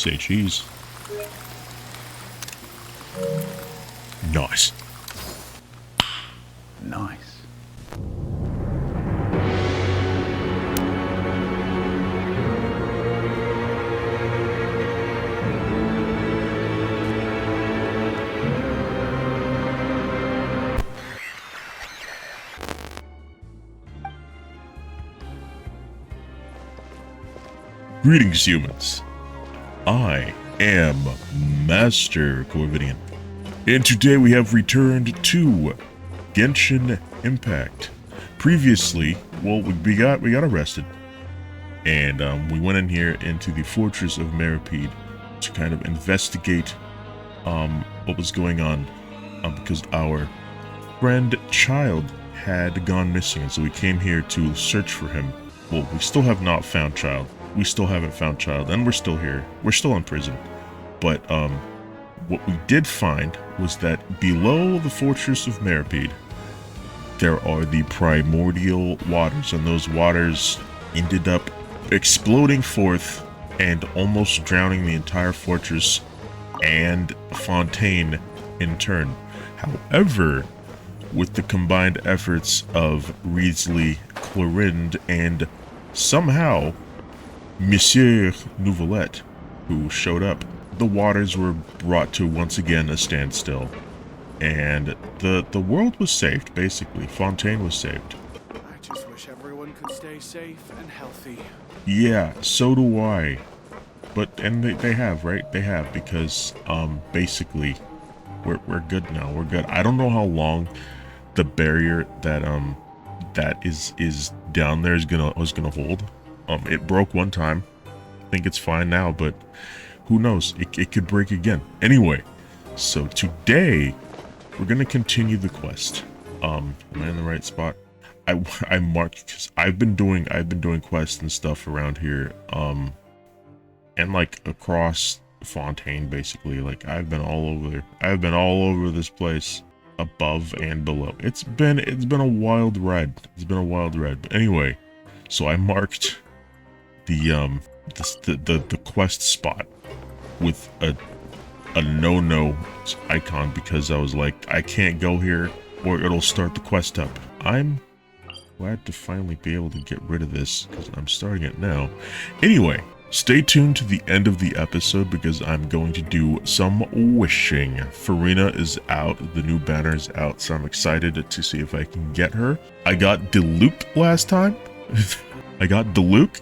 Say cheese. Nice. Nice. Greetings, humans. I am Master Corvidien, and today we have returned to Genshin Impact. Previously, well, we got arrested, and we went in here into the Fortress of Meripede to kind of investigate what was going on, because our friend Child had gone missing, and so we came here to search for him. Well, we still have not found Child. We still haven't found Child, and we're still here. We're still in prison. But what we did find was that below the Fortress of Meripede, there are the primordial waters, and those waters ended up exploding forth and almost drowning the entire fortress and Fontaine in turn. However, with the combined efforts of Riesli, Clorinde, and somehow Monsieur Nouvelette, who showed up, the waters were brought to once again a standstill, and the world was saved. Basically, Fontaine was saved. I just wish everyone could stay safe and healthy. Yeah, so do I. And they have, right? They have, because basically we're good now. We're good. I don't know how long the barrier that is down there was gonna hold. It broke one time. I think it's fine now, but who knows? It could break again. Anyway, so today we're gonna continue the quest. Am I in the right spot? I marked because I've been doing quests and stuff around here, and like across Fontaine, basically. Like I've been all over this place, above and below. It's been a wild ride. But anyway, so I marked the quest spot with a no icon, because I was like, I can't go here or it'll start the quest up. I'm glad to finally be able to get rid of this, because I'm starting it now. Anyway, stay tuned to the end of the episode, because I'm going to do some wishing. Farina is out, the new banner is out, so I'm excited to see if I can get her. I got Diluc last time. I got Diluc,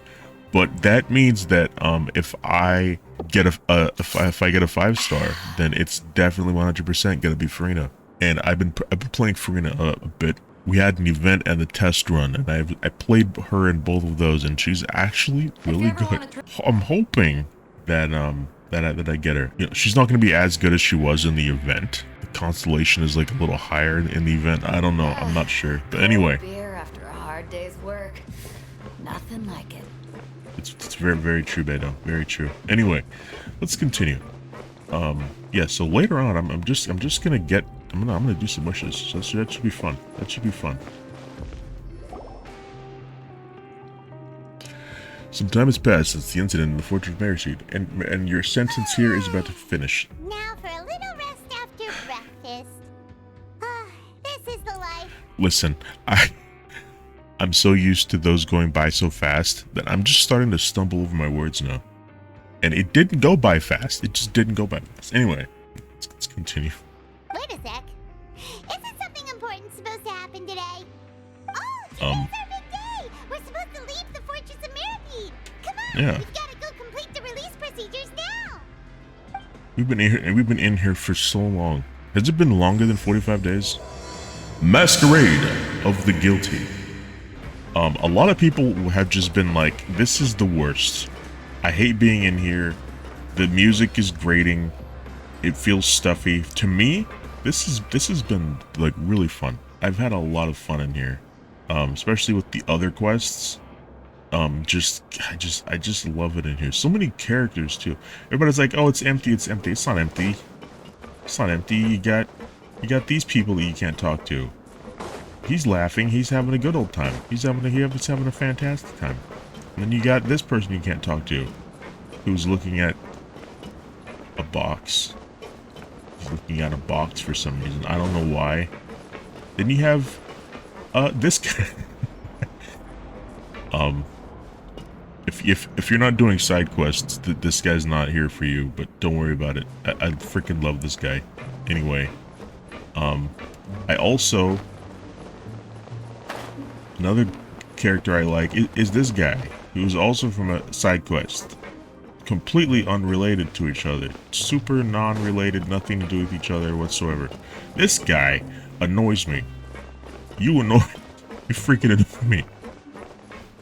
but that means that if I get if I get a 5-star, then it's definitely 100% gonna be Farina. And I've been playing Farina a bit. We had an event and a test run, and I played her in both of those, and she's actually really good. I'm hoping that that I get her. You know, she's not gonna be as good as she was in the event. The constellation is like a little higher in the event. I don't know. I'm not sure. But anyway, beer after a hard day's work. Nothing like it. it's very true, Beto. Very true. Anyway, let's continue. Yeah. So later on, I'm just gonna get. I'm gonna do some wishes. So that should be fun. Some time has passed since the incident in the Fortress of Meripede, and your sentence here is about to finish. Now for a little rest after breakfast. This is the life. Listen, I'm so used to those going by so fast that I'm just starting to stumble over my words now. And it didn't go by fast. It just didn't go by fast. Anyway, let's continue. Wait a sec. Isn't something important supposed to happen today? Oh, today's our big day. We're supposed to leave the Fortress of Meripede. Come on, Yeah. we've got to go complete the release procedures now. We've been in here for so long. Has it been longer than 45 days? Masquerade of the Guilty. A lot of people have just been like, this is the worst. I hate being in here. The music is grating. It feels stuffy. To me, this has been like really fun. I've had a lot of fun in here, especially with the other quests. I just love it in here. So many characters too. Everybody's like, oh, it's empty. It's empty. It's not empty. It's not empty. You got these people that you can't talk to. He's laughing. He's having a good old time. He's having a fantastic time. And then you got this person you can't talk to, who's looking at a box. He's looking at a box for some reason. I don't know why. Then you have this guy. If you're not doing side quests, this guy's not here for you, but don't worry about it. I freaking love this guy. Anyway, I also, another character I like is this guy, who's also from a side quest. Completely unrelated to each other. Super non-related, nothing to do with each other whatsoever. This guy annoys me. You freaking annoy me.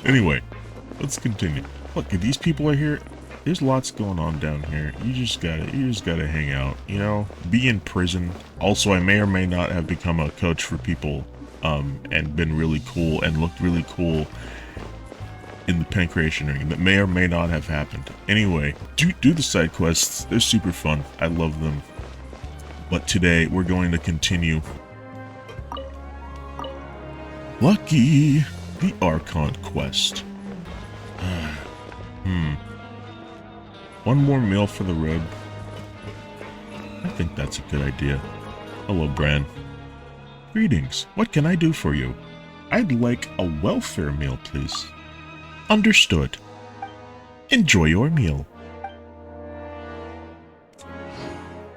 Anyway, let's continue. Look, if these people are here, there's lots going on down here. You just gotta hang out, you know? Be in prison. Also, I may or may not have become a coach for people, and been really cool and looked really cool in the pancreation ring. That may or may not have happened. Anyway, do the side quests. They're super fun. I love them. But today, we're going to continue. Lucky, the Archon quest. One more meal for the road. I think that's a good idea. Hello, Bran. Greetings. What can I do for you? I'd like a welfare meal, please. Understood. Enjoy your meal.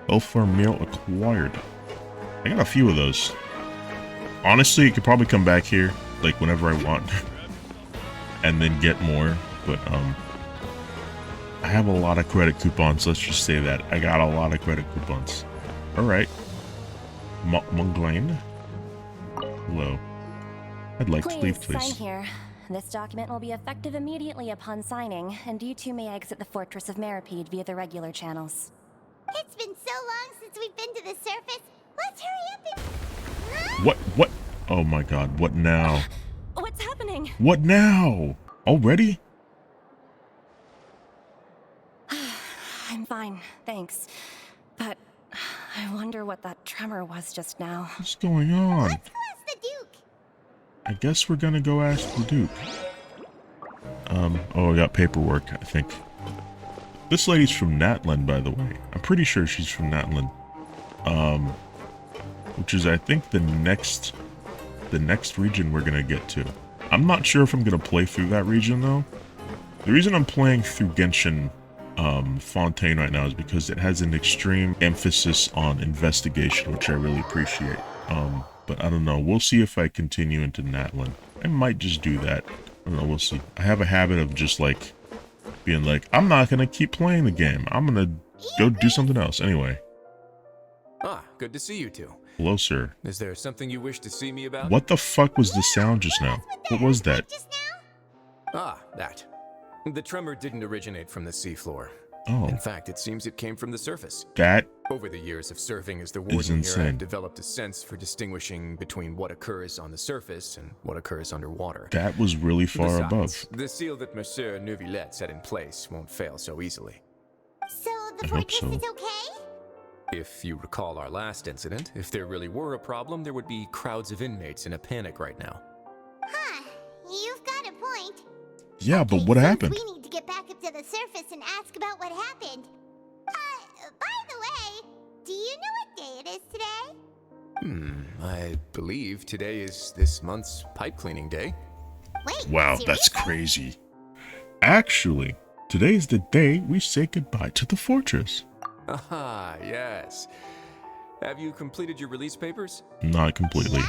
Welfare meal acquired. I got a few of those. Honestly, you could probably come back here, like, whenever I want. And then get more, but, I have a lot of credit coupons, let's just say that. I got a lot of credit coupons. Alright. Munglain. Hello. I'd like to leave, please. Sign here. This document will be effective immediately upon signing, and you two may exit the Fortress of Meripede via the regular channels. It's been so long since we've been to the surface. Let's hurry up and... What? Oh my god, what now? What's happening? What now? Already? I'm fine, thanks. But I wonder what that tremor was just now. What's going on? Let's go ask the Duke. I guess we're gonna go ask the Duke. Oh, I got paperwork, I think. This lady's from Natlan, by the way. I'm pretty sure she's from Natlan. Which is, I think, the next region we're gonna get to. I'm not sure if I'm gonna play through that region, though. The reason I'm playing through Genshin Fontaine right now is because it has an extreme emphasis on investigation, which I really appreciate. But I don't know. We'll see if I continue into Natlan. I might just do that. I don't know. We'll see. I have a habit of just like being like, I'm not gonna keep playing the game. I'm gonna go do something else. Anyway. Ah, good to see you two. Hello, sir. Is there something you wish to see me about? What the fuck was the sound just now? What was that? Just now? Ah, that. The tremor didn't originate from the seafloor. Oh. In fact, it seems it came from the surface. That Over the years of serving as the is warden here, insane. I've developed a sense for distinguishing between what occurs on the surface and what occurs underwater. That was really far Besides, above. the seal that Monsieur Neuvillette set in place won't fail so easily. So the I hope fortress so. is okay? If you recall our last incident, if there really were a problem, there would be crowds of inmates in a panic right now. Huh. You've got a point. Yeah, but Okay, what since happened? We need to get back up to the surface and ask about what happened. By the way, do you know what day it is today? I believe today is this month's pipe cleaning day. Wait, Wow, that's seriously? crazy. Actually, today's the day we say goodbye to the fortress. Ah, yes. Have you completed your release papers? Not completely.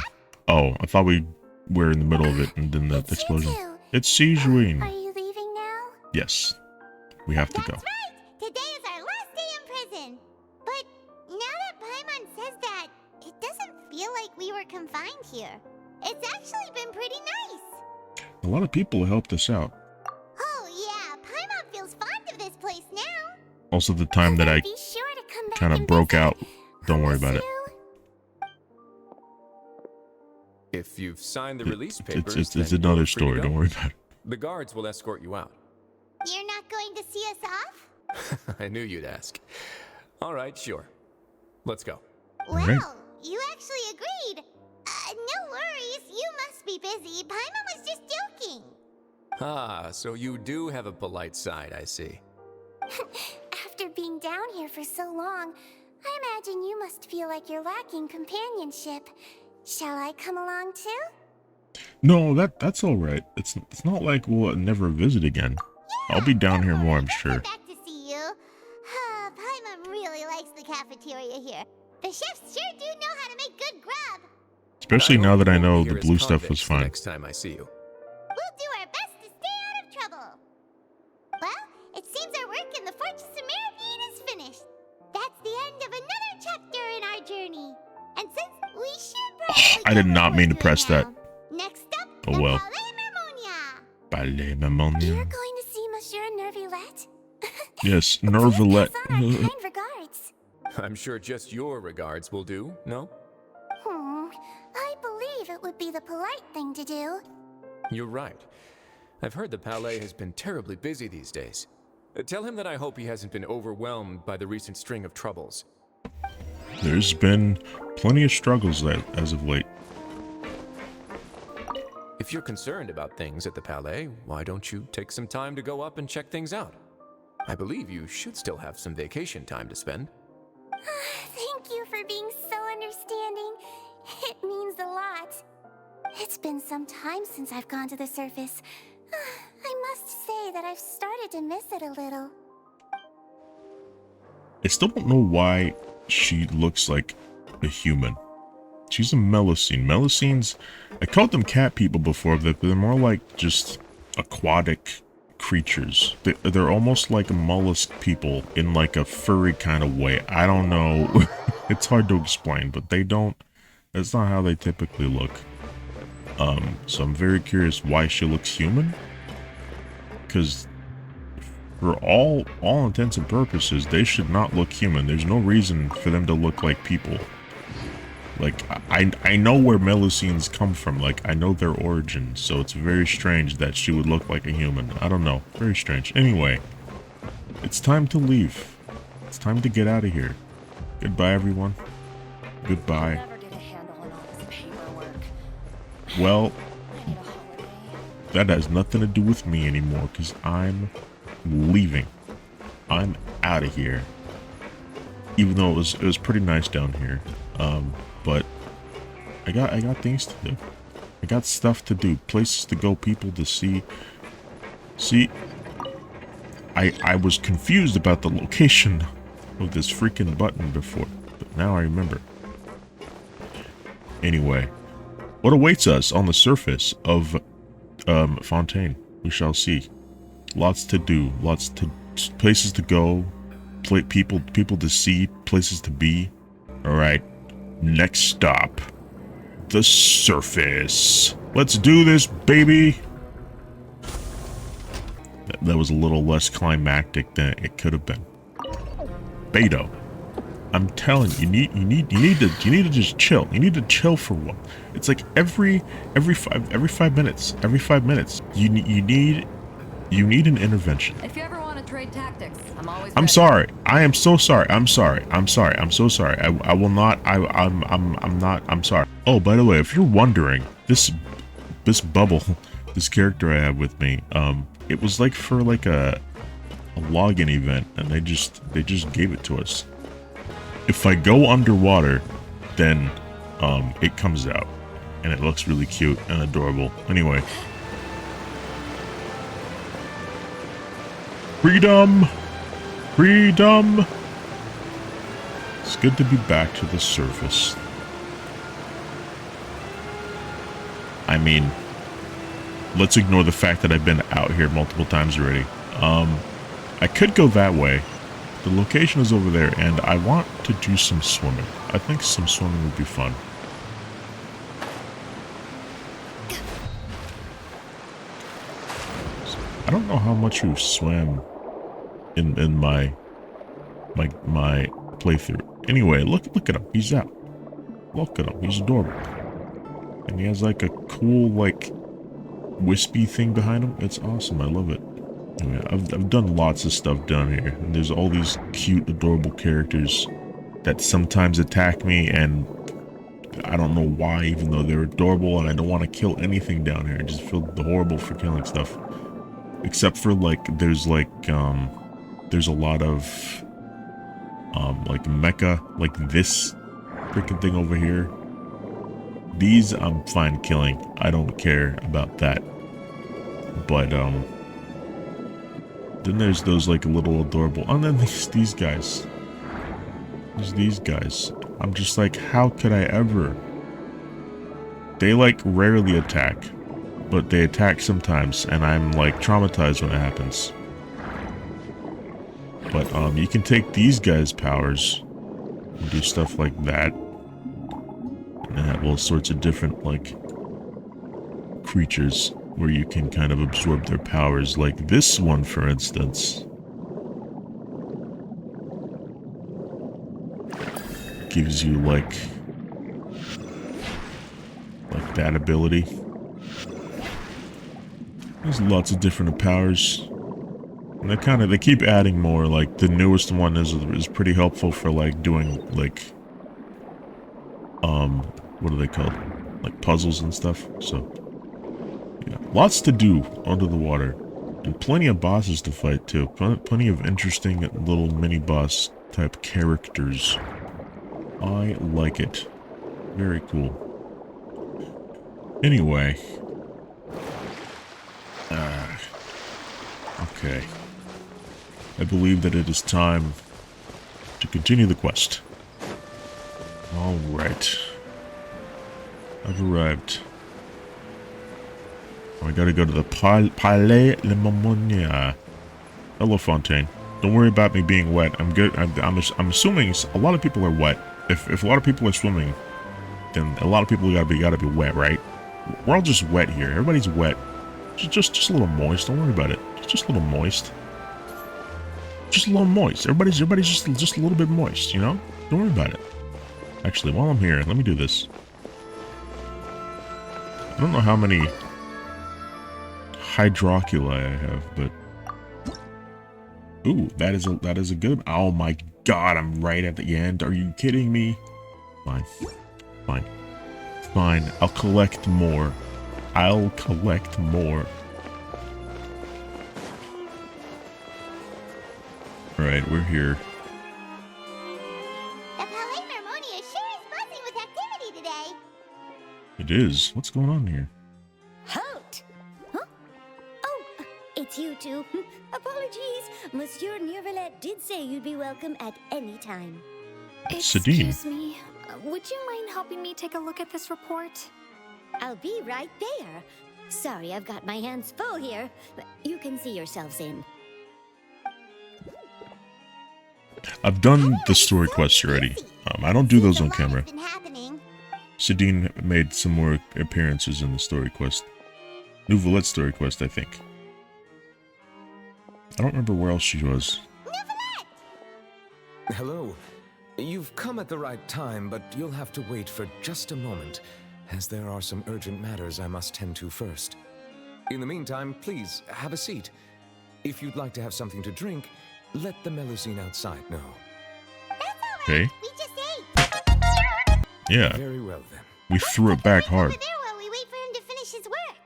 Oh, I thought we were in the middle of it and then the It's you explosion. two. It's Sijuin. Are you leaving now? Yes. We have to That's go. right! Today is our last day in prison! But now that Paimon says that, it doesn't feel like we were confined here. It's actually been pretty nice! A lot of people helped us out. Oh yeah, Paimon feels fond of this place now! Also, the time that I Be sure to come back kind of and broke visit. out. Don't worry about it. If you've signed the release papers, It's then another you're free to story. go. Don't worry about it. The guards will escort you out. You're not going to see us off? I knew you'd ask. All right, sure. Let's go. Well, right. you actually agreed. No worries, you must be busy. Paimon was just joking. Ah, so you do have a polite side, I see. After being down down here for so long, I imagine you must feel like you're lacking companionship. Shall I come along too? No, that's all right. It's not like we'll never visit again. I'll be down here more, I'm sure. Back to see you. Paimon really likes the cafeteria here. The chefs sure do know how to make good grub. Especially now that I know the Here is blue stuff convicts was the fine. Next time I see you. We'll do our best to stay out of trouble. Well, it seems our work in the Fortress of Meravine is finished. That's the end of another chapter in our journey. And since we should probably I did get not what mean to we're press doing that. now. Next up, Oh the well. Palais Mermonia. Palais You're Mermonia. going to see Monsieur Nervillette? Yes, Nervillette. Pass on our kind regards. I'm sure just your regards will do, no? I believe it would be the polite thing to do. You're right. I've heard the Palais has been terribly busy these days. Tell him that I hope he hasn't been overwhelmed by the recent string of troubles. There's been plenty of struggles as of late. If you're concerned about things at the Palais, why don't you take some time to go up and check things out? I believe you should still have some vacation time to spend. Thank you for being so understanding. It means a lot. It's been some time since I've gone to the surface. I must say that I've started to miss it a little. I still don't know why she looks like a human. She's a Melusine. Melusines, I called them cat people before, but they're more like just aquatic creatures. They're almost like mollusk people in like a furry kind of way. I don't know. It's hard to explain, but that's not how they typically look. So I'm very curious why she looks human. Because for all intents and purposes, they should not look human. There's no reason for them to look like people. Like, I know where Melusines come from. Like, I know their origins, so it's very strange that she would look like a human. I don't know. Very strange. Anyway, it's time to leave. It's time to get out of here. Goodbye, everyone. Goodbye. Never get a handle on all this paperwork. Well, I need a holiday. that has nothing to do with me anymore, because I'm leaving. I'm out of here. Even though it was pretty nice down here. But I got things to do. I got stuff to do, places to go, people to see. See, I was confused about the location of this freaking button before, but now I remember. Anyway, what awaits us on the surface of Fontaine? We shall see. Lots to do, places to go, people to see, places to be. All right. Next stop, the surface. Let's do this, baby. That was a little less climactic than it could have been. Beto, I'm telling you, you need to just chill. You need to chill for one. It's like every 5 minutes. You need an intervention. If you ever want to trade tactics, I'm always I'm ready. sorry. I am so sorry. I'm so sorry. I will not. I'm not. I'm sorry. Oh, by the way, if you're wondering, this bubble, this character I have with me, it was like for like a login event, and they just gave it to us. If I go underwater, then it comes out, and it looks really cute and adorable. Anyway. Freedom! Freedom! It's good to be back to the surface. I mean, let's ignore the fact that I've been out here multiple times already. I could go that way. The location is over there, and I want to do some swimming. I think some swimming would be fun. I don't know how much you swam in my playthrough. Anyway, look at him. He's out. Look at him. He's adorable. And he has like a cool like wispy thing behind him. It's awesome. I love it. Anyway, I've done lots of stuff down here, and there's all these cute, adorable characters that sometimes attack me, and I don't know why, even though they're adorable, and I don't want to kill anything down here. I just feel horrible for killing stuff. Except for like there's a lot of like mecha, like this freaking thing over here. These I'm fine killing. I don't care about that. But then there's those like little adorable, and then these guys. There's these guys. I'm just like, how could I ever? They like rarely attack, but they attack sometimes, and I'm like traumatized when it happens. But you can take these guys' powers and do stuff like that, and have all sorts of different like creatures where you can kind of absorb their powers, like this one, for instance. Gives you like that ability. There's lots of different powers, and they keep adding more. Like the newest one is pretty helpful for like doing like what are they called, like puzzles and stuff. So yeah, lots to do under the water, and plenty of bosses to fight too. Plenty of interesting little mini boss type characters. I like it. Very cool. Anyway. Okay. I believe that it is time to continue the quest. Alright. I've arrived. I gotta go to the Palais Le Momonier. Hello, Fontaine. Don't worry about me being wet. I'm good. I'm assuming a lot of people are wet. If a lot of people are swimming, then a lot of people gotta be wet, right? We're all just wet here. Everybody's wet. Just a little moist. Don't worry about it. Just a little moist. Just a little moist. Everybody's just a little bit moist, you know? Don't worry about it. Actually, while I'm here, let me do this. I don't know how many hydroculi I have, but ooh, that is a good. Oh my god, I'm right at the end. Are you kidding me? Fine. Fine. Fine. I'll collect more. I'll collect more. Alright, we're here. The Palais Mermonia sure is buzzing with activity today. It is. What's going on here? Halt! Huh? Oh, it's you two. Apologies. Monsieur Neuvillette did say you'd be welcome at any time. Sadine. Excuse me. Would you mind helping me take a look at this report? I'll be right there. Sorry, I've got my hands full here. You can see yourselves in. I've done the story quests already. I don't do those on camera. Sadine made some more appearances in the story quest. Nouvelette's story quest, I think. I don't remember where else she was. Hello. You've come at the right time, but you'll have to wait for just a moment, as there are some urgent matters I must tend to first. In the meantime, please, have a seat. If you'd like to have something to drink, let the Melusine outside know. Okay. We just ate. Yeah. Very well, then. We threw it back hard. Over there while we wait for him to finish his work.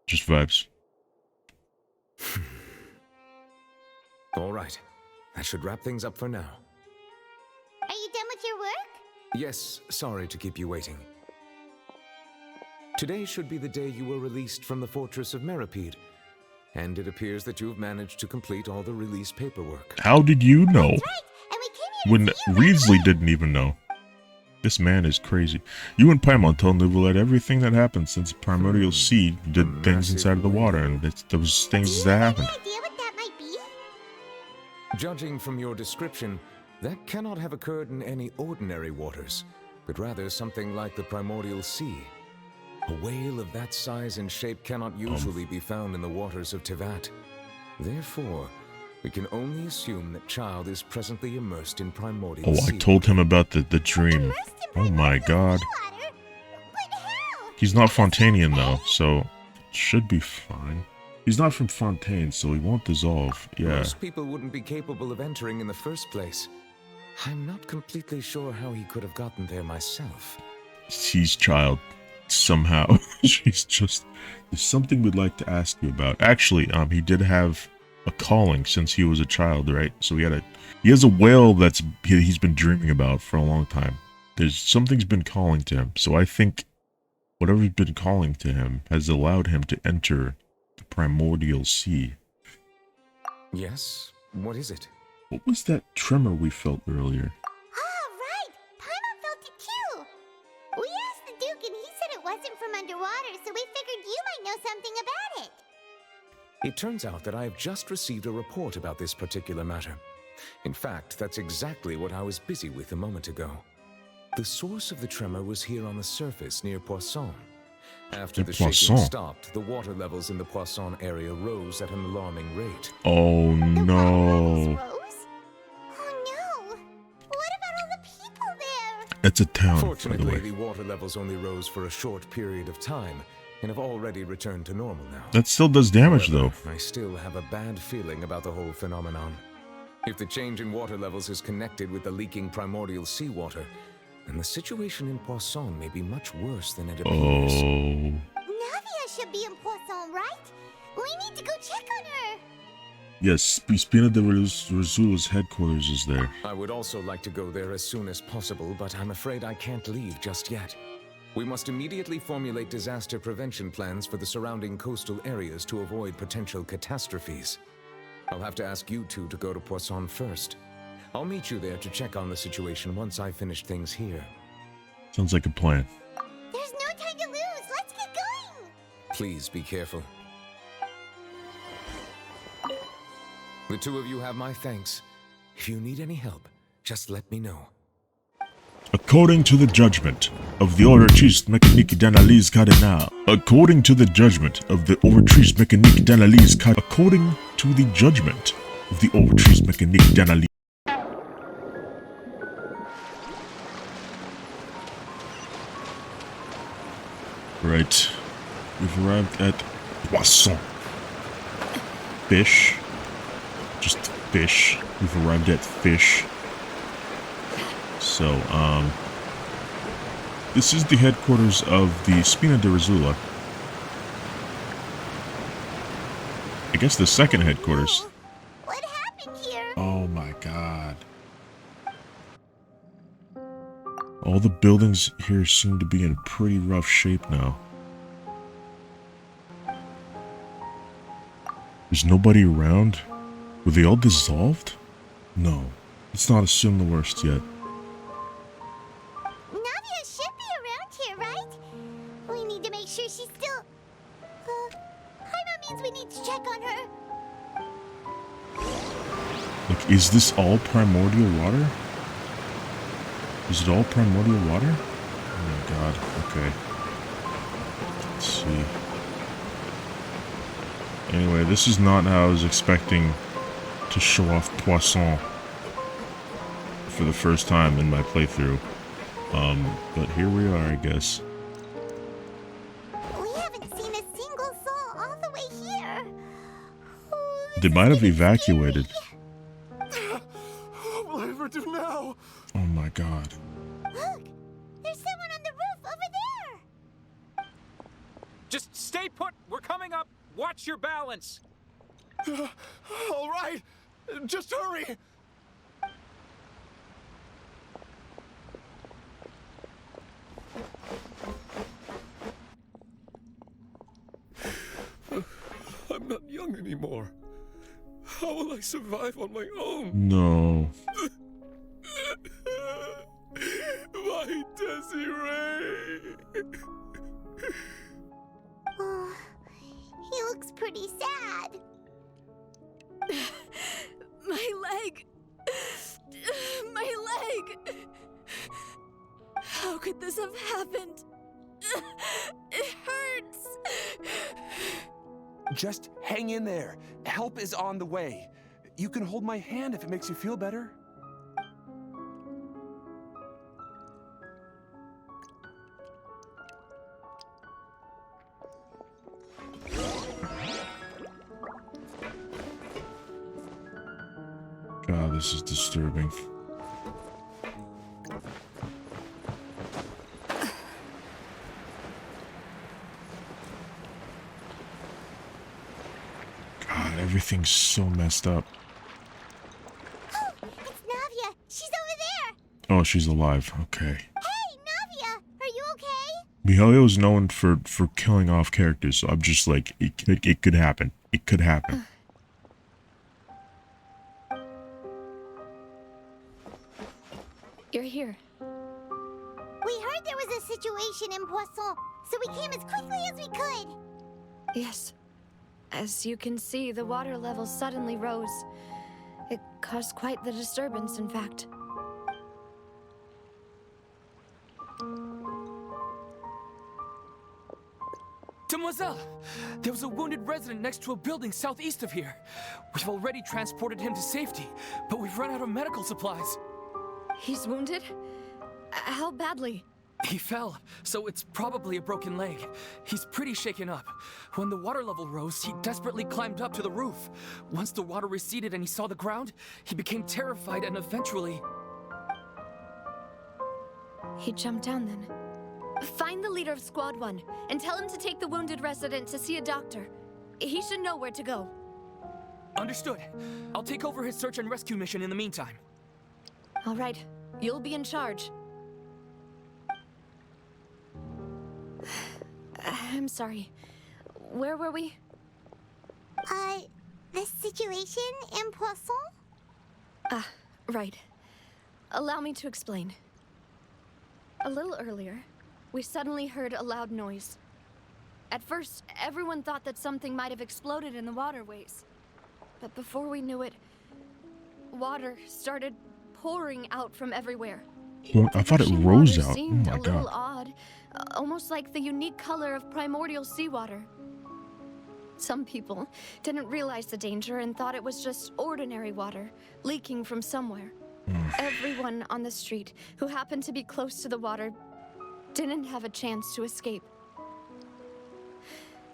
Just vibes. All right. That should wrap things up for now. Are you done with your work? Yes, sorry to keep you waiting. Today should be the day you were released from the Fortress of Meripede, and it appears that you've managed to complete all the release paperwork. How did you know? Right. And we came here When to see you Reedsley right didn't even know. This man is crazy. You and Paimon told Nouvelette everything that happened since Primordial Sea did things inside of the water, and those things that happened. Any idea what that might be? Judging from your description, that cannot have occurred in any ordinary waters, but rather something like the Primordial Sea. A whale of that size and shape cannot usually be found in the waters of Tevat. Therefore, we can only assume that Child is presently immersed in Primordial Oh, Sea. I told him about the dream. Oh my god. Water? But how? He's not Fontainian though, so it should be fine. He's not from Fontaine, so he won't dissolve. Yeah. Most people wouldn't be capable of entering in the first place. I'm not completely sure how he could have gotten there myself. He's Child. somehow. She's just, there's something we'd like to ask you about. Actually, he did have a calling since he was a child, right? So he has a whale he's been dreaming about for a long time. Something's been calling to him. So I think whatever's been calling to him has allowed him to enter the primordial sea. Yes? What is it? What was that tremor we felt earlier? Ah, right! Paimon felt it too! We asked the Duke and he said it wasn't from underwater, so we figured you might know something about it. It turns out that I have just received a report about this particular matter. In fact, that's exactly what I was busy with a moment ago. The source of the tremor was here on the surface near Poisson. After the shaking stopped, the water levels in the Poisson area rose at an alarming rate. Oh no. Oh no! What about all the people there? It's a town, Fortunately, by the way. the water levels only rose for a short period of time and have already returned to normal now. That still does damage, However, though. I still have a bad feeling about the whole phenomenon. If the change in water levels is connected with the leaking primordial seawater, then the situation in Poisson may be much worse than it appears. Oh. Navia should be in Poisson, right? We need to go check on her! Yes, Spina de Rosula's headquarters is there. I would also like to go there as soon as possible, but I'm afraid I can't leave just yet. We must immediately formulate disaster prevention plans for the surrounding coastal areas to avoid potential catastrophes. I'll have to ask you two to go to Poisson first. I'll meet you there to check on the situation once I finish things here. Sounds like a plan. There's no time to lose! Let's get going! Please be careful. The two of you have my thanks. If you need any help, just let me know. According to the judgment of the Autrice Mécanique d'Analyse Cardinal. According to the judgment of the Autrice Mécanique d'Analyse Cardinal. According to the judgment of the Autrice Mécanique d'Analyse. Right. We've arrived at Poisson. Fish. Just fish. We've arrived at fish. So, this is the headquarters of the Spina de Rosula. I guess the second headquarters. What happened here? Oh my god. All the buildings here seem to be in pretty rough shape now. There's nobody around? Were they all dissolved? No. Let's not assume the worst yet. Navia should be around here, right? We need to make sure she's still... Paimon means we need to check on her. Like, is this all primordial water? Is it all primordial water? Oh my god, okay. Let's see. Anyway, this is not how I was expecting to show off Poisson for the first time in my playthrough. But here we are, I guess. We haven't seen a single soul all the way here. They might have evacuated. What will I ever do now? Oh my god. Look! There's someone on the roof over there! Just stay put. We're coming up. Watch your balance. All right, just hurry. I'm not young anymore. How will I survive on my own? No. My Desiree! Oh, he looks pretty sad. My leg! My leg! How could this have happened? It hurts! Just hang in there. Help is on the way. You can hold my hand if it makes you feel better. God, this is disturbing. God, everything's so messed up. Oh, it's Navia. She's over there. Oh, she's alive. Okay. Hey, Navia, are you okay? Hoyo is known for killing off characters, so I'm just like, it could happen. It could happen. You're here. We heard there was a situation in Poisson, so we came as quickly as we could. Yes. As you can see, the water level suddenly rose. It caused quite the disturbance, in fact. Demoiselle! There was a wounded resident next to a building southeast of here. We've already transported him to safety, but we've run out of medical supplies. He's wounded? How badly? He fell, so it's probably a broken leg. He's pretty shaken up. When the water level rose, he desperately climbed up to the roof. Once the water receded and he saw the ground, he became terrified and eventually... He jumped down then. Find the leader of Squad 1 and tell him to take the wounded resident to see a doctor. He should know where to go. Understood. I'll take over his search and rescue mission in the meantime. All right. You'll be in charge. I'm sorry. Where were we? The situation in Poisson? Ah, right. Allow me to explain. A little earlier, we suddenly heard a loud noise. At first, everyone thought that something might have exploded in the waterways. But before we knew it, water started pouring out from everywhere. Well, I thought it rose out. Oh Seemed my a little god. odd, almost like the unique color of primordial seawater. Some people didn't realize the danger and thought it was just ordinary water leaking from somewhere. Everyone on the street who happened to be close to the water didn't have a chance to escape.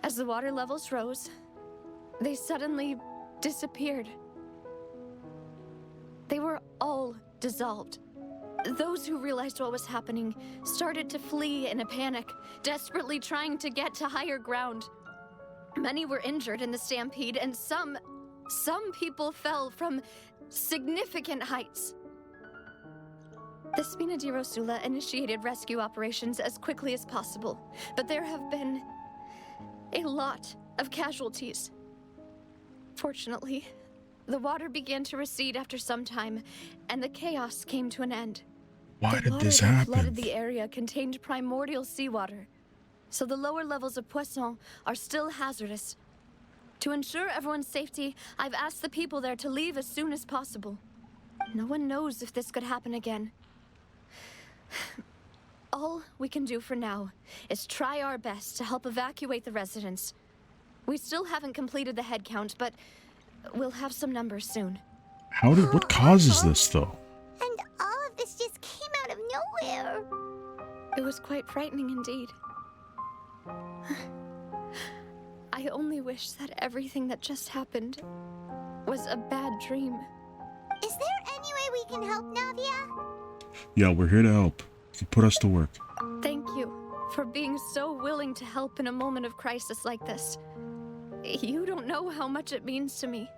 As the water levels rose, they suddenly disappeared. They were all dissolved. Those who realized what was happening started to flee in a panic, desperately trying to get to higher ground. Many were injured in the stampede, and some people fell from significant heights. The Spina di Rosula initiated rescue operations as quickly as possible, but there have been a lot of casualties. Fortunately, the water began to recede after some time, and the chaos came to an end. Why did this The water that happen? flooded the area contained primordial seawater, so the lower levels of Poisson are still hazardous. To ensure everyone's safety, I've asked the people there to leave as soon as possible. No one knows if this could happen again. All we can do for now is try our best to help evacuate the residents. We still haven't completed the head count, but we'll have some numbers soon. What causes this though? And all of this just came out of nowhere. It was quite frightening indeed. I only wish that everything that just happened was a bad dream. Is there any way we can help, Navia? Yeah, we're here to help. You put us to work. Thank you for being so willing to help in a moment of crisis like this. You don't know how much it means to me.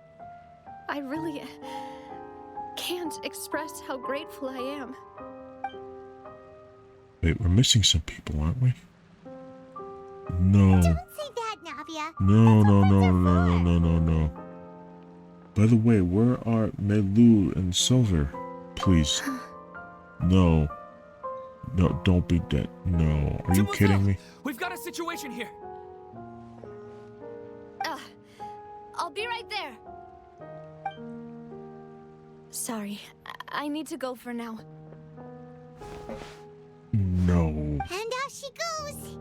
I really can't express how grateful I am. Wait, we're missing some people, aren't we? No. Don't say that, Navia. No. By the way, where are Melu and Silver? Please. No. No, don't be dead. No. Are you kidding me? We've got a situation here. I'll be right there. Sorry, I need to go for now. No. And off she goes.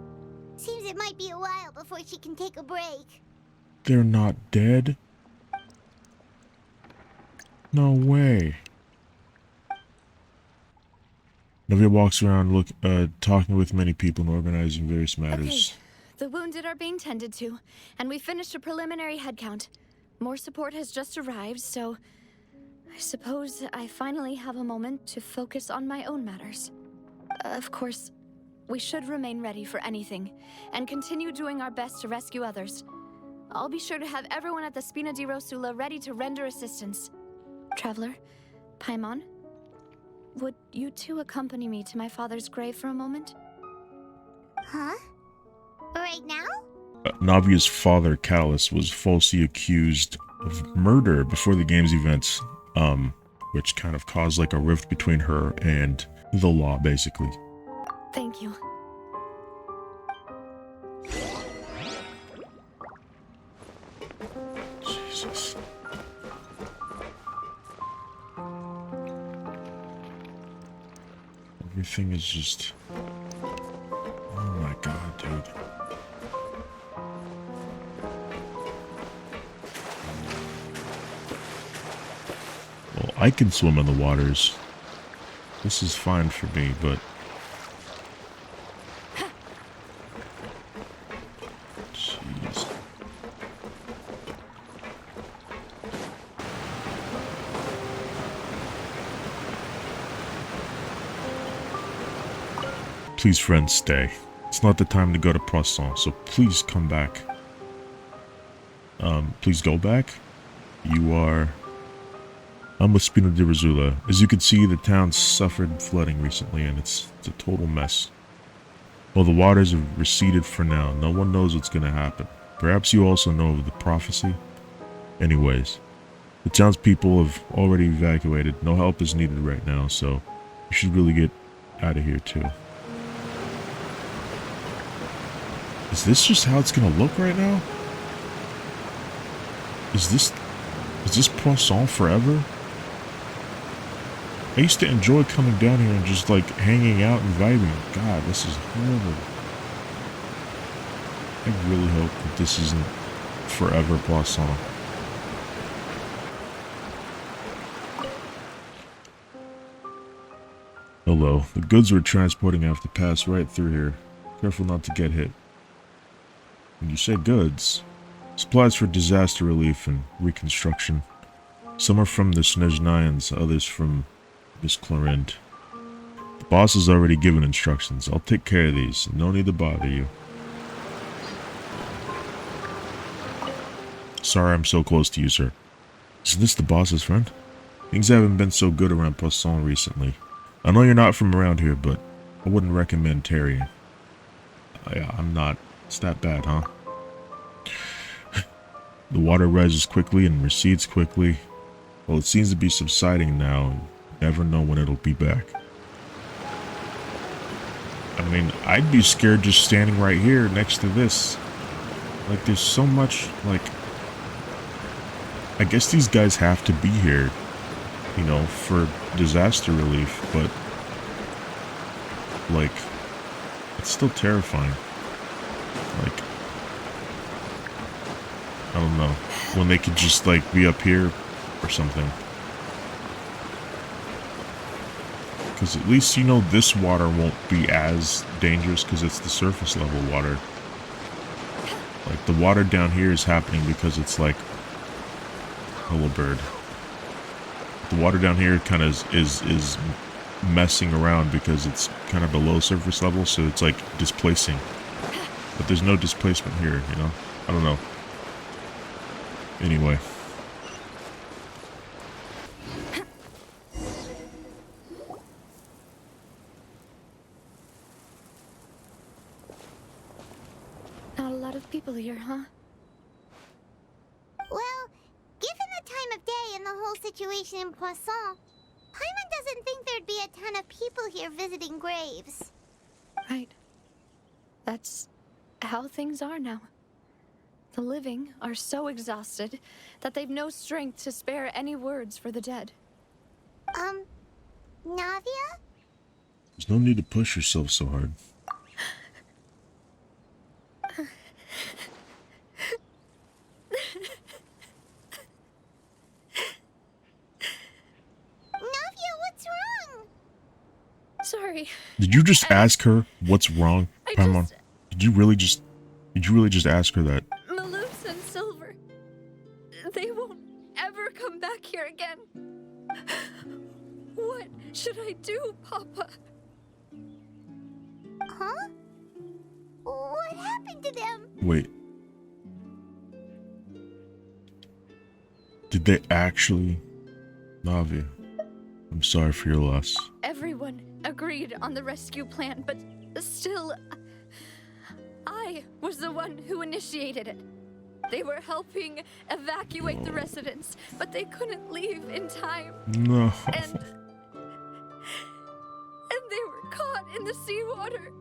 Seems it might be a while before she can take a break. They're not dead? No way. Navia walks around talking with many people and organizing various matters. Okay, the wounded are being tended to, and we finished a preliminary head count. More support has just arrived, so I suppose I finally have a moment to focus on my own matters. Of course, we should remain ready for anything, and continue doing our best to rescue others. I'll be sure to have everyone at the Spina di Rosula ready to render assistance. Traveler, Paimon, would you two accompany me to my father's grave for a moment? Huh? Right now? Navia's father, Callus, was falsely accused of murder before the game's events, which kind of caused like a rift between her and the law, basically. Thank you. Jesus. Everything is just... Oh my god, dude. Well, I can swim in the waters. This is fine for me, but... Jeez. Please, friends, stay. It's not the time to go to Poisson, so please come back. Please go back? You are... I'm with Spina di Rosula. As you can see, the town suffered flooding recently, and it's a total mess. Well, the waters have receded for now. No one knows what's going to happen. Perhaps you also know of the prophecy? Anyways, the townspeople have already evacuated. No help is needed right now, so you should really get out of here too. Is this just how it's going to look right now? Is this Poisson forever? I used to enjoy coming down here and just like hanging out and vibing. God, this is horrible. I really hope that this isn't forever Poisson. Hello. The goods we're transporting have to pass right through here. Careful not to get hit. When you say goods, supplies for disaster relief and reconstruction. Some are from the Snezhnayans, others from Miss Clorinde. The boss has already given instructions. I'll take care of these. No need to bother you. Sorry I'm so close to you, sir. Isn't this the boss's friend? Things haven't been so good around Poisson recently. I know you're not from around here, but I wouldn't recommend tarrying. Yeah, I'm not. It's that bad, huh? The water rises quickly and recedes quickly. Well, it seems to be subsiding now. You never know when it'll be back. I mean, I'd be scared just standing right here next to this. Like, there's so much, like... I guess these guys have to be here, you know, for disaster relief, but... like, it's still terrifying. Like, I don't know, when they could just like be up here or something. Because at least, you know, this water won't be as dangerous because it's the surface level water. Like, the water down here is happening because it's like hello bird. The water down here kind of is messing around because it's kind of below surface level, so it's like displacing. But there's no displacement here, you know? I don't know. Anyway. Not a lot of people here, huh? Well, given the time of day and the whole situation in Poisson, Paimon doesn't think there'd be a ton of people here visiting graves. Right. That's how things are now. The living are so exhausted that they've no strength to spare any words for the dead. Navia? There's no need to push yourself so hard. Navia, what's wrong? Sorry. Did you just ask her what's wrong, Paimon? Did you really just ask her that? Maloofs and Silver. They won't ever come back here again. What should I do, Papa? Huh? What happened to them? Wait. Did they actually? Navia, I'm sorry for your loss. Everyone agreed on the rescue plan, but still, I was the one who initiated it. They were helping evacuate the residents, but they couldn't leave in time. No. And they were caught in the seawater.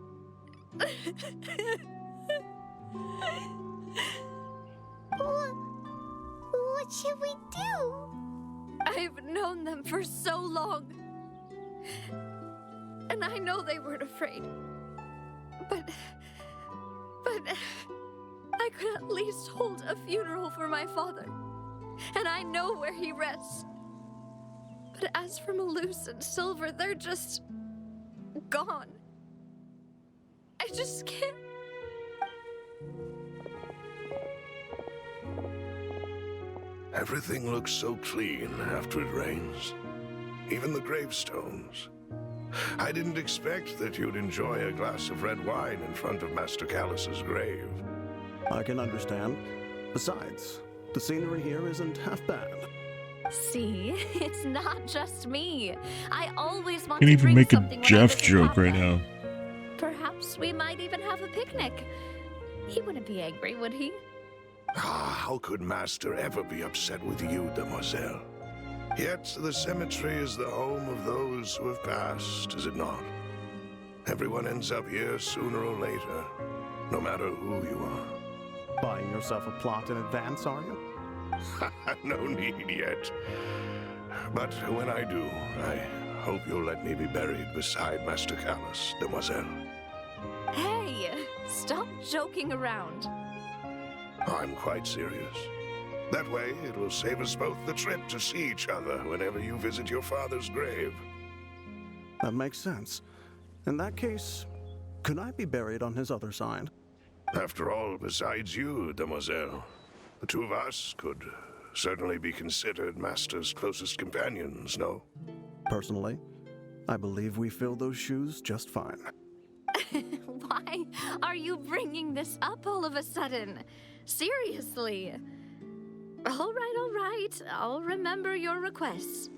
What should we do? I've known them for so long. And I know they weren't afraid. But I could at least hold a funeral for my father. And I know where he rests. But as for Malus and Silver, they're just gone. I just can't. Everything looks so clean after it rains. Even the gravestones. I didn't expect that you'd enjoy a glass of red wine in front of Master Callus's grave. I can understand. Besides, the scenery here isn't half bad. See, it's not just me. I always want Can't to even bring make a something when I Jeff visit joke Papa. right now. Perhaps we might even have a picnic. He wouldn't be angry, would he? How could Master ever be upset with you, demoiselle? Yet the cemetery is the home of those who have passed, is it not? Everyone ends up here sooner or later, no matter who you are. Buying yourself a plot in advance, are you? No need yet. But when I do, I hope you'll let me be buried beside Master Callus, demoiselle. Hey, stop joking around. I'm quite serious. That way, it will save us both the trip to see each other whenever you visit your father's grave. That makes sense. In that case, could I be buried on his other side? After all, besides you, demoiselle, the two of us could certainly be considered Master's closest companions, no? Personally, I believe we fill those shoes just fine. Why are you bringing this up all of a sudden? Seriously. All right. I'll remember your requests.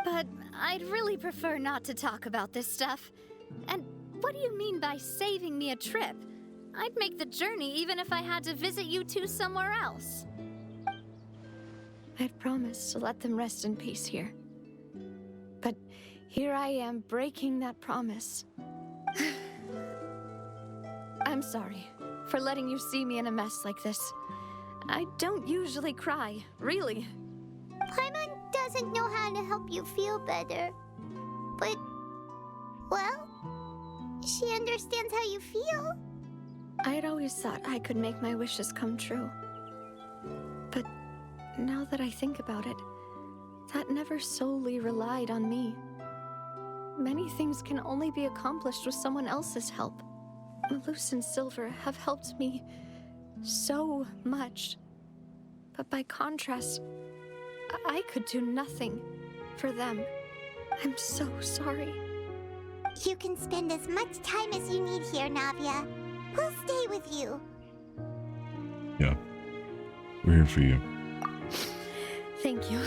But I'd really prefer not to talk about this stuff. And what do you mean by saving me a trip? I'd make the journey even if I had to visit you two somewhere else. I'd promised to let them rest in peace here. But here I am breaking that promise. I'm sorry for letting you see me in a mess like this. I don't usually cry, really. Paimon doesn't know how to help you feel better. But, well, she understands how you feel. I'd always thought I could make my wishes come true. But now that I think about it, that never solely relied on me. Many things can only be accomplished with someone else's help. Malus and Silver have helped me so much. But by contrast, I could do nothing for them. I'm so sorry. You can spend as much time as you need here, Navia. We'll stay with you. Yeah. We're here for you. Thank you.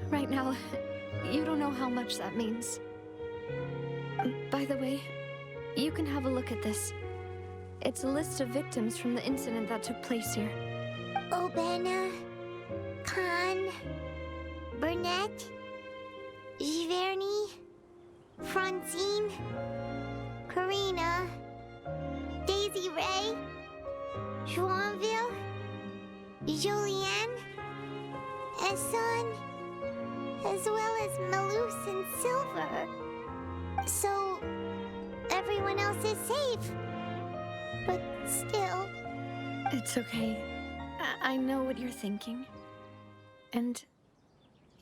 Right now, you don't know how much that means. By the way, you can have a look at this. It's a list of victims from the incident that took place here. Obena, Khan, Burnett, Giverny, Francine, Karina, Daisy Ray, Joinville, Julianne, Esson, as well as Malus and Silver. So, everyone else is safe. But still... It's okay. I know what you're thinking. And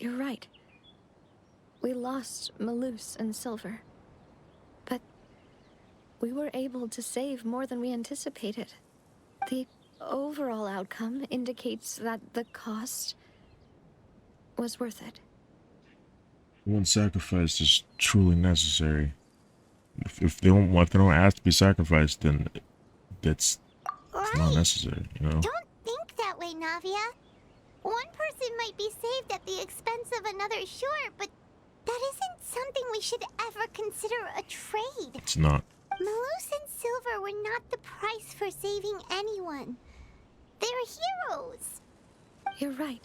you're right. We lost Malus and Silver. But we were able to save more than we anticipated. The overall outcome indicates that the cost was worth it. One sacrifice is truly necessary. If they don't ask to be sacrificed, then it's not necessary, you know? Don't think that way, Navia. One person it might be saved at the expense of another shore, but that isn't something we should ever consider a trade. It's not. Malus and Silver were not the price for saving anyone. They're heroes. You're right.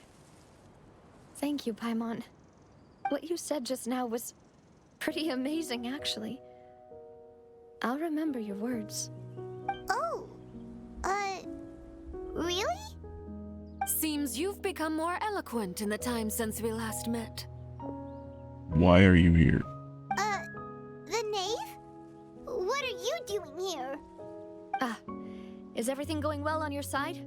Thank you, Paimon. What you said just now was pretty amazing, actually. I'll remember your words. Oh, really? Seems you've become more eloquent in the time since we last met. Why are you here? The knave? What are you doing here? Is everything going well on your side?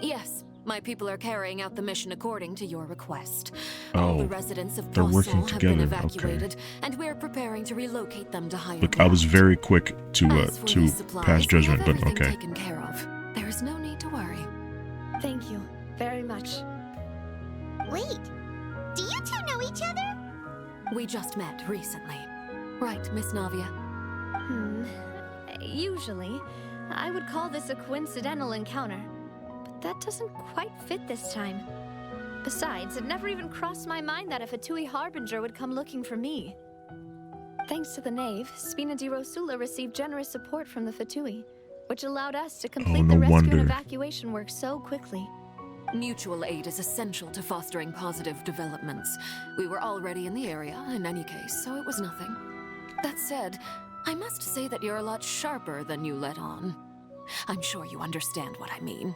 Yes, my people are carrying out the mission according to your request. Oh, all the residents of they're working Poisson have been together, evacuated, okay. and we're preparing to relocate them to higher Look, ground. I was very quick to Supplies, pass judgment, we but have everything okay. taken care of. There is no need to worry. Thank you very much. Wait, do you two know each other? We just met recently. Right, Miss Navia? Usually, I would call this a coincidental encounter, but that doesn't quite fit this time. Besides, it never even crossed my mind that a Fatui Harbinger would come looking for me. Thanks to the knave, Spina di Rosula received generous support from the Fatui, which allowed us to complete no the rescue wonder. and evacuation work so quickly. Mutual aid is essential to fostering positive developments. We were already in the area, in any case, so it was nothing. That said, I must say that you're a lot sharper than you let on. I'm sure you understand what I mean.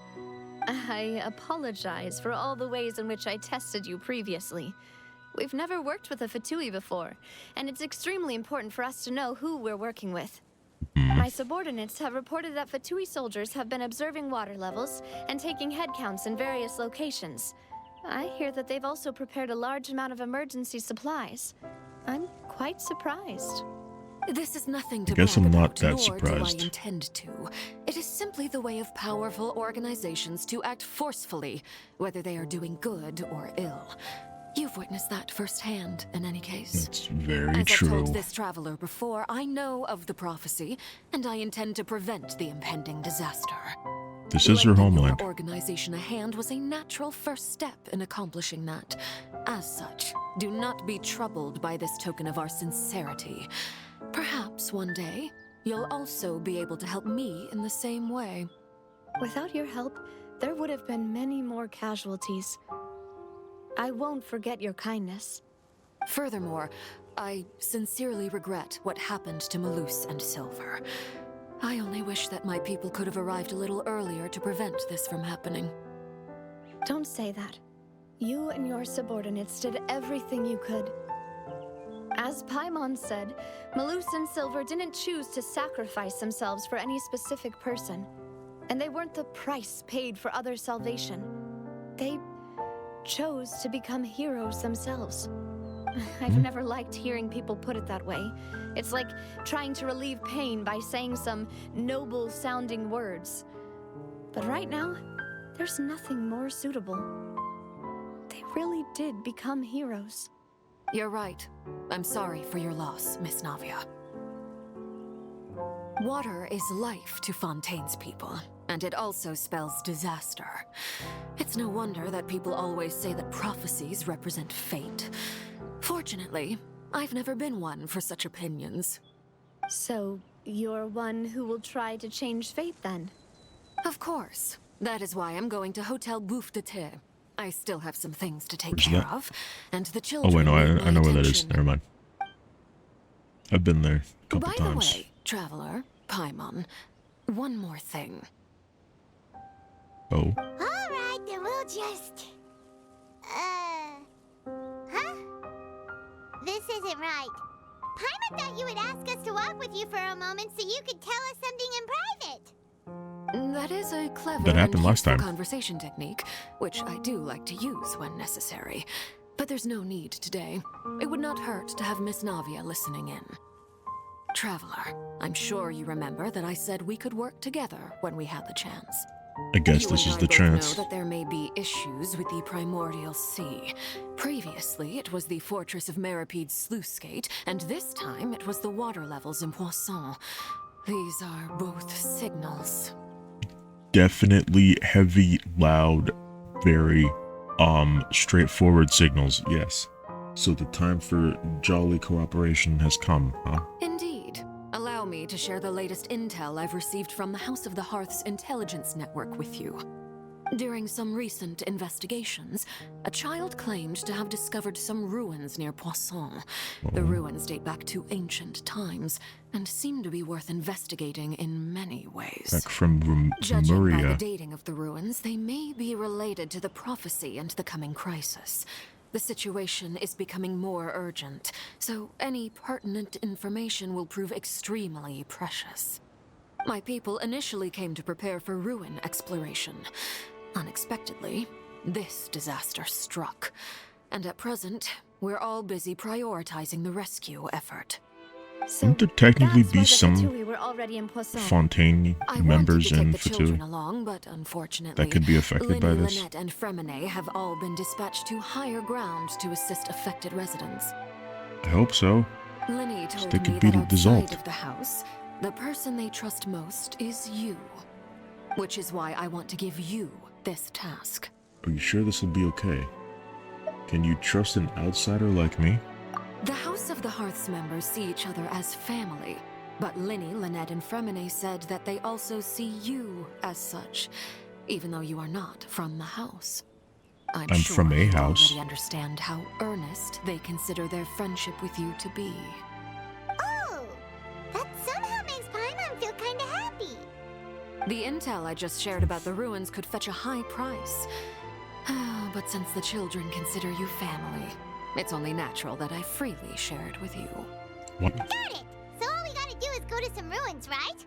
I apologize for all the ways in which I tested you previously. We've never worked with a Fatui before, and it's extremely important for us to know who we're working with. My subordinates have reported that Fatui soldiers have been observing water levels and taking head counts in various locations. I hear that they've also prepared a large amount of emergency supplies. I'm quite surprised. This is nothing to I guess brag I'm not about, that nor surprised. do I intend to. It is simply the way of powerful organizations to act forcefully, whether they are doing good or ill. You've witnessed that firsthand, in any case. It's very As true. I told this traveler before, I know of the prophecy, and I intend to prevent the impending disaster. This is her Lending homeland. your organization a hand was a natural first step in accomplishing that. As such, do not be troubled by this token of our sincerity. Perhaps one day, you'll also be able to help me in the same way. Without your help, there would have been many more casualties. I won't forget your kindness. Furthermore, I sincerely regret what happened to Malus and Silver. I only wish that my people could have arrived a little earlier to prevent this from happening. Don't say that. You and your subordinates did everything you could. As Paimon said, Malus and Silver didn't choose to sacrifice themselves for any specific person. And they weren't the price paid for others' salvation. They chose to become heroes themselves. I've never liked hearing people put it that way. It's like trying to relieve pain by saying some noble-sounding words. But right now, there's nothing more suitable. They really did become heroes. You're right. I'm sorry for your loss, Miss Navia. Water is life to Fontaine's people, and it also spells disaster. It's no wonder that people always say that prophecies represent fate. Fortunately, I've never been one for such opinions. So, you're one who will try to change fate, then? Of course. That is why I'm going to Hotel Bouffe de Thé. I still have some things to take Where's care that? of, and the children Oh wait, no, need I my know where that is. attention. Never mind. I've been there a couple By times. the way, Traveler, Paimon, one more thing. Oh. Alright, then we'll just... Huh? This isn't right. Paimon thought you would ask us to walk with you for a moment so you could tell us something in private. That is a clever That happened and last useful time. conversation technique, which I do like to use when necessary. But there's no need today. It would not hurt to have Miss Navia listening in. Traveler, I'm sure you remember that I said we could work together when we had the chance. I guess You this and is I the both chance. know that there may be issues with the Primordial Sea. Previously, it was the fortress of Meripede's sluice gate, and this time it was the water levels in Poisson. These are both signals. Definitely heavy, loud, very straightforward signals, yes. So the time for jolly cooperation has come, huh? Indeed. Allow me to share the latest intel I've received from the House of the Hearth's intelligence network with you. During some recent investigations, a child claimed to have discovered some ruins near Poisson. The ruins date back to ancient times and seem to be worth investigating in many ways. Back from Judging by the Maria. dating of the ruins, they may be related to the prophecy and the coming crisis. The situation is becoming more urgent, so any pertinent information will prove extremely precious. My people initially came to prepare for ruin exploration. Unexpectedly, this disaster struck, and at present, we're all busy prioritizing the rescue effort. Wouldn't there technically be some were already in Poisson. Fontaine members in the children Fatui along, but unfortunately, that could be affected by Linny, this? Lynette, and Fremine have all been dispatched to higher ground to assist affected residents. I hope so. Linny told They me could be that outside dissolved. of the house, the person they trust most is you. Which is why I want to give you this task. Are you sure this will be okay? Can you trust an outsider like me? The House of the Hearth's members see each other as family, but Linny, Lynette, and Fremine said that they also see you as such, even though you are not from the house. I'm sure from a you house. already understand how earnest they consider their friendship with you to be. Oh, that somehow makes Paimon feel kinda happy. The intel I just shared about the ruins could fetch a high price. But since the children consider you family, it's only natural that I freely share it with you. What? Got it! So all we gotta do is go to some ruins, right?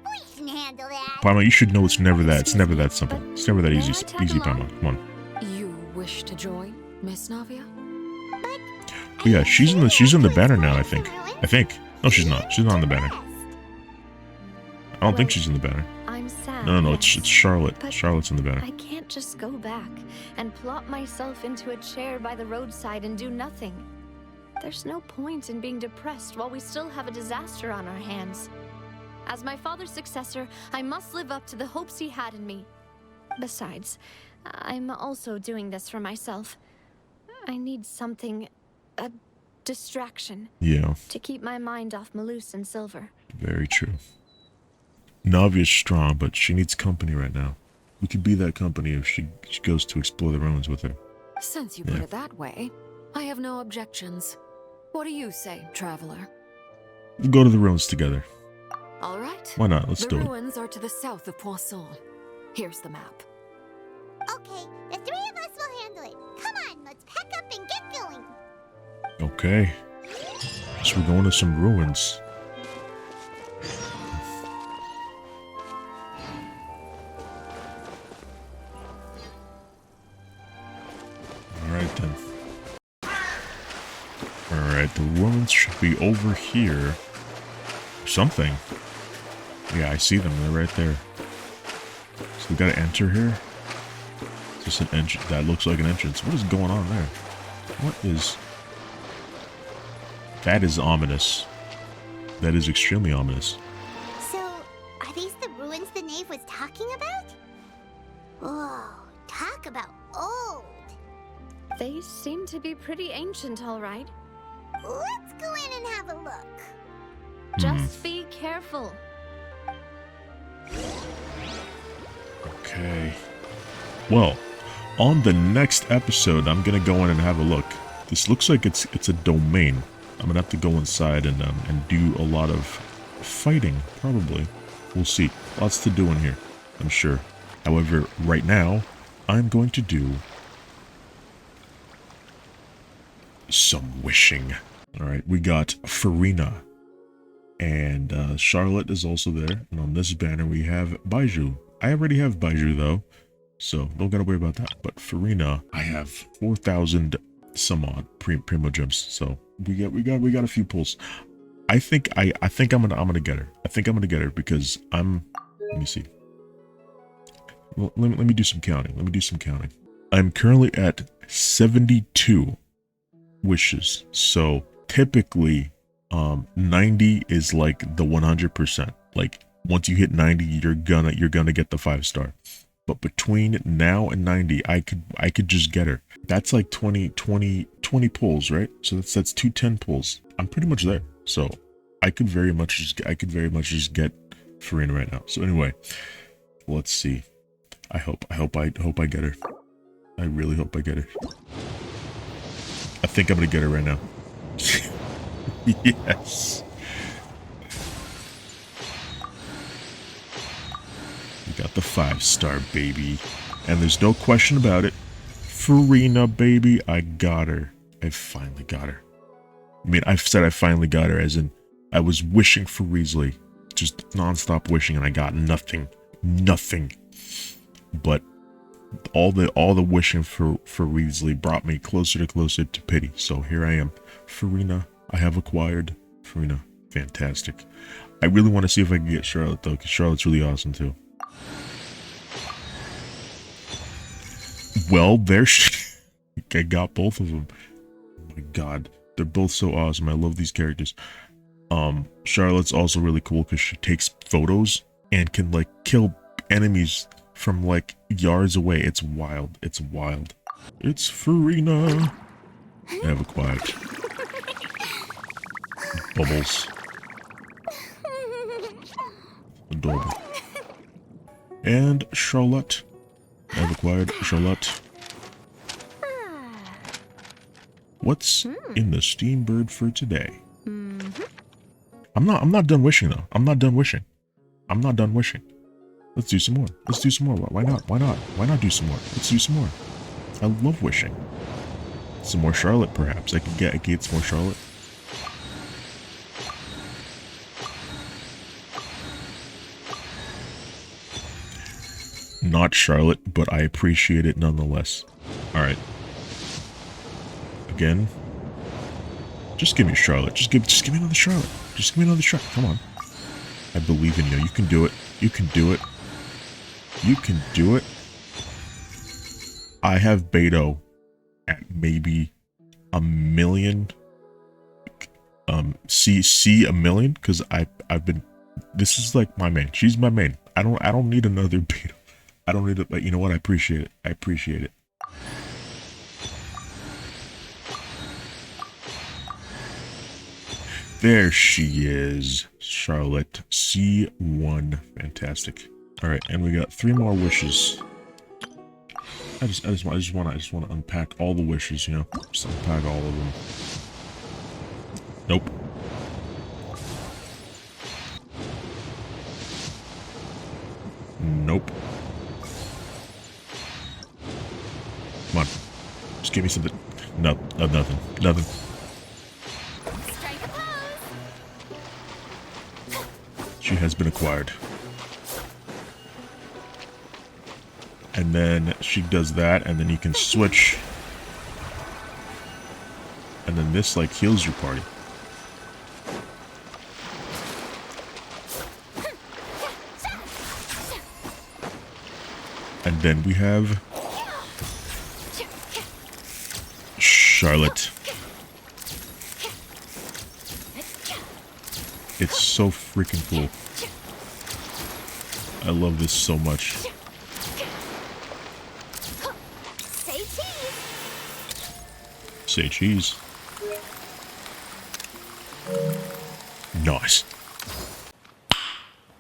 We can handle that. Paimon, you should know it's never that. It's never that simple. It's never that easy. Easy, Paimon. Come on. You wish to join, Miss Navia? But yeah, she's in the banner now. I think. No, she's not. She's not on the banner. I don't think she's in the banner. I'm sad. No. yes. It's Charlotte. But Charlotte's in the banner. I can't just go back and plop myself into a chair by the roadside and do nothing. There's no point in being depressed while we still have a disaster on our hands. As my father's successor, I must live up to the hopes he had in me. Besides, I'm also doing this for myself. I need something, a distraction. Yeah. To keep my mind off Malus and Silver. Very true. Navia's strong, but she needs company right now. We could be that company if she goes to explore the ruins with her. Since you put it that way, I have no objections. What do you say, traveler? We'll go to the ruins together. All right. Why not? Let's do it. The ruins are to the south of Poisson. Here's the map. Okay, the three of us will handle it. Come on, let's pack up and get going. Okay. So we're going to some ruins. Alright then. Alright, the ruins should be over here. Something. Yeah, I see them. They're right there. So we gotta enter here. Is this an entrance? That looks like an entrance. What is going on there? What is... That is ominous. That is extremely ominous. So, are these the ruins the knave was talking about? Whoa, talk about old. They seem to be pretty ancient, all right. Let's go in and have a look. Just be careful. Okay. Well, on the next episode, I'm gonna go in and have a look. This looks like it's a domain. I'm gonna have to go inside and do a lot of fighting, probably. We'll see. Lots to do in here, I'm sure. However, right now, I'm going to do some wishing. Alright, we got Farina. And Charlotte is also there. And on this banner, we have Baiju. I already have Baiju, though. So, don't gotta worry about that. But Farina, I have 4,000 some odd primo gems. So, we got a few pulls. I think I'm gonna get her. I think I'm gonna get her because let me see. Well, let me do some counting. I'm currently at 72 wishes. So, typically 90 is like the 100%. Like once you hit 90, you're gonna get the 5-star. But between now and 90, I could just get her. That's like 20 pulls, right? So that's 210 pulls. I'm pretty much there. So I could very much just get Farina right now. So anyway, let's see. I hope I get her. I really hope I get her. I think I'm gonna get her right now. Yes. We got the 5-star, baby. And there's no question about it. Farina, baby, I got her. I finally got her. I mean, I've said I finally got her, as in I was wishing for Risley. Just non-stop wishing, and I got nothing. Nothing. But all the wishing for Risley brought me closer to pity. So here I am. Farina, I have acquired. Farina, fantastic. I really want to see if I can get Charlotte, though, because Charlotte's really awesome, too. Well, I got both of them. Oh my god, they're both so awesome. I love these characters. Charlotte's also really cool because she takes photos and can like kill enemies from like yards away. It's wild. It's wild. It's Farina. I have acquired. Bubbles. Adorable. And Charlotte. I've acquired Charlotte. What's in the Steam Bird for today? I'm not done wishing though. I'm not done wishing. Let's do some more. Why not? Why not do some more? Let's do some more. I love wishing. Some more Charlotte, perhaps. I could get some more Charlotte. Not Charlotte, but I appreciate it nonetheless. Alright. Again. Just give me Charlotte. Just give me another Charlotte. Just give me another Charlotte. Come on. I believe in you. You can do it. You can do it. You can do it. I have Beto at maybe a million. C a million, because I've been. This is like my main. She's my main. I don't need another Beto. I don't need it, but you know what? I appreciate it. I appreciate it. There she is, Charlotte. C1. Fantastic. All right, and we got 3 more wishes. I just want to unpack all the wishes, you know. Just unpack all of them. Nope. Nope. Come on. Just give me something. No, nothing. Nothing. She has been acquired. And then she does that, and then you can switch. And then this, like, heals your party. And then we have Charlotte. It's so freaking cool. I love this so much. Say cheese. Say cheese. Nice.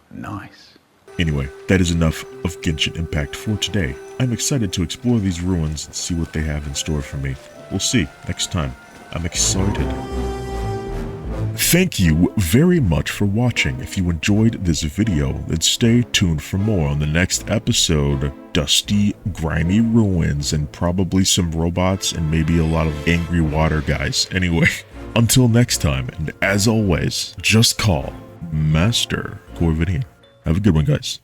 Nice. Anyway, that is enough of Genshin Impact for today. I'm excited to explore these ruins and see what they have in store for me. We'll see next time. I'm excited. Thank you very much for watching. If you enjoyed this video, then stay tuned for more on the next episode. Dusty, grimy ruins and probably some robots and maybe a lot of angry water guys. Anyway, until next time, and as always, just call Master Corvidien. Have a good one, guys.